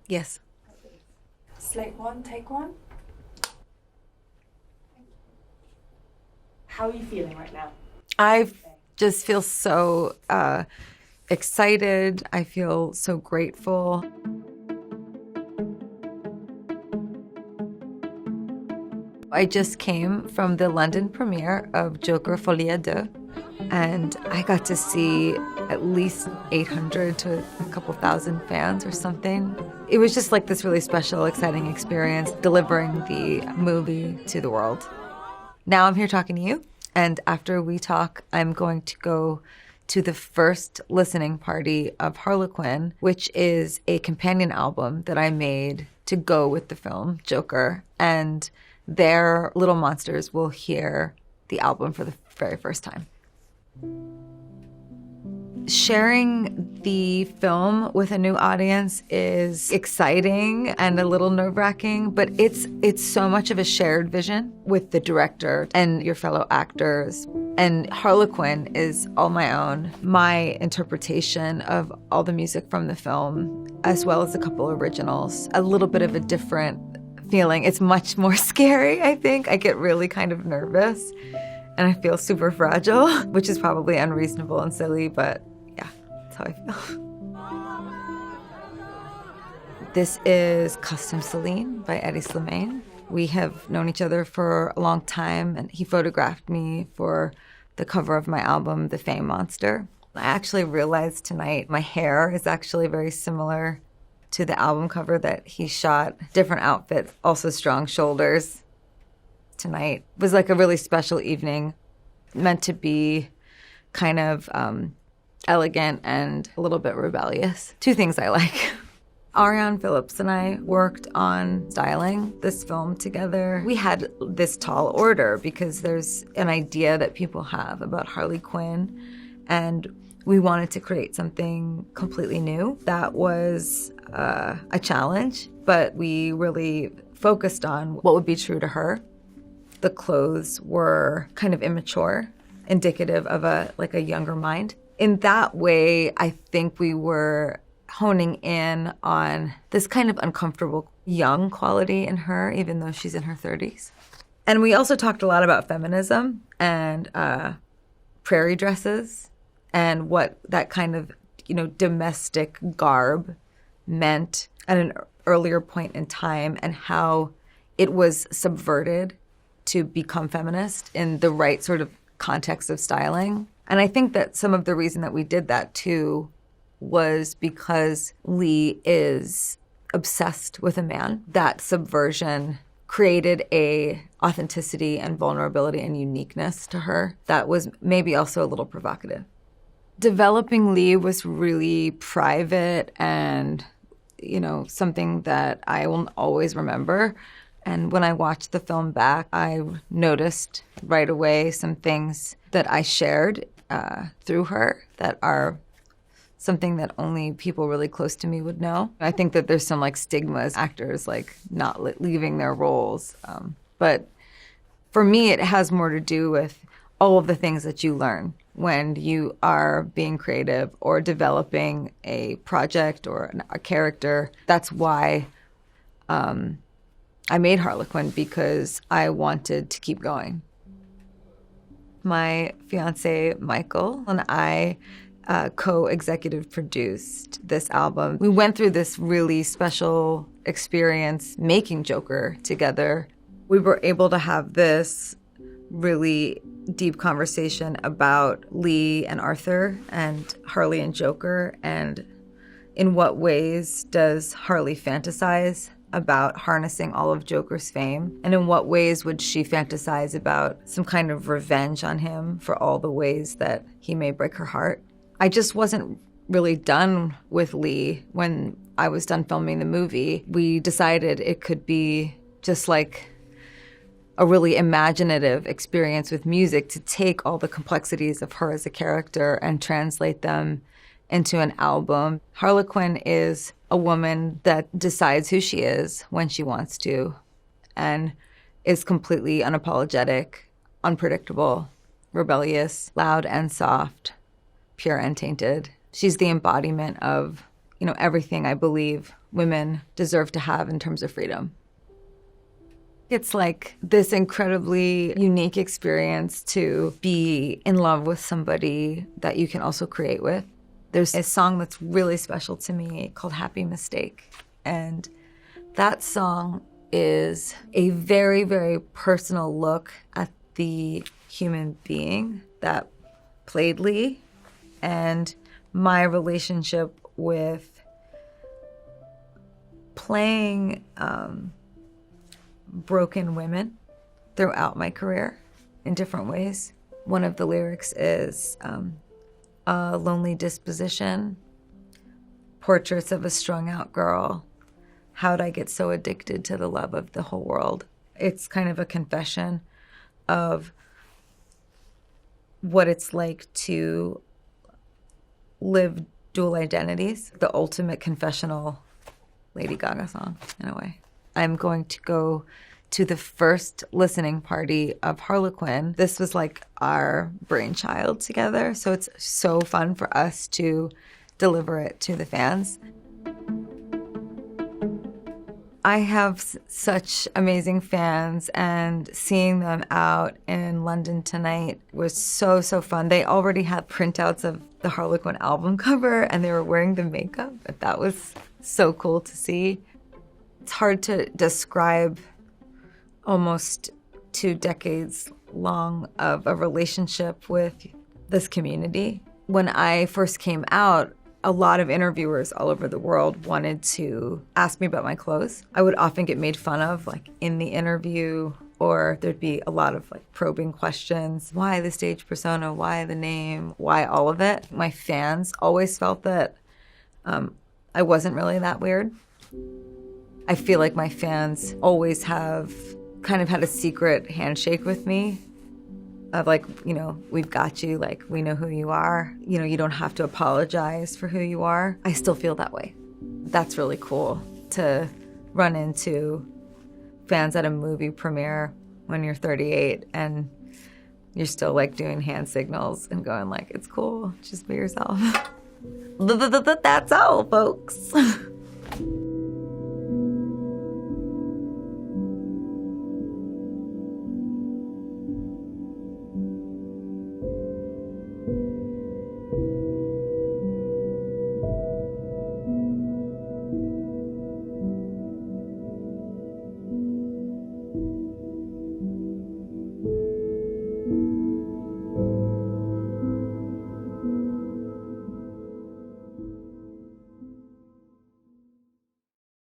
Yes. Slate one, take one. How are you feeling right now? I just feel so excited. I feel so grateful. I just came from the London premiere of Joker Folie 2, and I got to see at least 800 to a couple thousand fans or something. It was just like this really special, exciting experience delivering the movie to the world. Now I'm here talking to you, and after we talk, I'm going to go to the first listening party of Harlequin, which is a companion album that I made to go with the film Joker, and their little monsters will hear the album for the very first time. Sharing the film with a new audience is exciting and a little nerve-wracking, but it's so much of a shared vision with the director and your fellow actors. And Harlequin is all my own. My interpretation of all the music from the film, as well as a couple originals, a little bit of a different feeling. It's much more scary, I think. I get really kind of nervous and I feel super fragile, which is probably unreasonable and silly, but yeah, that's how I feel. This is Custom Celine by Eddie Slimane. We have known each other for a long time, and he photographed me for the cover of my album, The Fame Monster. I actually realized tonight my hair is actually very similar to the album cover that he shot. Different outfits, also strong shoulders. Tonight was like a really special evening, meant to be kind of elegant and a little bit rebellious. Two things I like. Ariane Phillips and I worked on styling this film together. We had this tall order because there's an idea that people have about Harley Quinn, and we wanted to create something completely new. That was a challenge, but we really focused on what would be true to her. The clothes were kind of immature, indicative of a younger mind. In that way, I think we were honing in on this kind of uncomfortable young quality in her, even though she's in her 30s. And we also talked a lot about feminism and prairie dresses and what that kind of, domestic garb meant at an earlier point in time and how it was subverted to become feminist in the right sort of context of styling. And I think that some of the reason that we did that too was because Lee is obsessed with a man. That subversion created a authenticity and vulnerability and uniqueness to her that was maybe also a little provocative. Developing Lee was really private and, something that I will always remember. And when I watched the film back, I noticed right away some things that I shared through her that are something that only people really close to me would know. I think that there's some stigmas, actors not leaving their roles. But for me, it has more to do with all of the things that you learn when you are being creative or developing a project or a character. That's why I made Harlequin, because I wanted to keep going. My fiance, Michael, and I co-executive produced this album. We went through this really special experience making Joker together. We were able to have this really deep conversation about Lee and Arthur and Harley and Joker, and in what ways does Harley fantasize about harnessing all of Joker's fame, and in what ways would she fantasize about some kind of revenge on him for all the ways that he may break her heart. I just wasn't really done with Lee when I was done filming the movie. We decided it could be just like a really imaginative experience with music to take all the complexities of her as a character and translate them into an album. Harlequin is a woman that decides who she is when she wants to and is completely unapologetic, unpredictable, rebellious, loud and soft, pure and tainted. She's the embodiment of everything I believe women deserve to have in terms of freedom. It's like this incredibly unique experience to be in love with somebody that you can also create with. There's a song that's really special to me called Happy Mistake. And that song is a very, very personal look at the human being that played Lee and my relationship with playing broken women throughout my career in different ways. One of the lyrics is a lonely disposition, portraits of a strung out girl. How'd I get so addicted to the love of the whole world? It's kind of a confession of what it's like to live dual identities, the ultimate confessional Lady Gaga song, in a way. I'm going to go to the first listening party of Harlequin. This was like our brainchild together, so it's so fun for us to deliver it to the fans. I have such amazing fans, and seeing them out in London tonight was so, so fun. They already had printouts of the Harlequin album cover, and they were wearing the makeup. That was so cool to see. It's hard to describe almost 2 decades long of a relationship with this community. When I first came out, a lot of interviewers all over the world wanted to ask me about my clothes. I would often get made fun of, like, in the interview, or there'd be a lot of, like, probing questions. Why the stage persona? Why the name? Why all of it? My fans always felt that I wasn't really that weird. I feel like my fans always have kind of had a secret handshake with me of, like, we've got you, like, we know who you are. You don't have to apologize for who you are. I still feel that way. That's really cool to run into fans at a movie premiere when you're 38 and you're still, like, doing hand signals and going, like, it's cool, just be yourself. That's all, folks.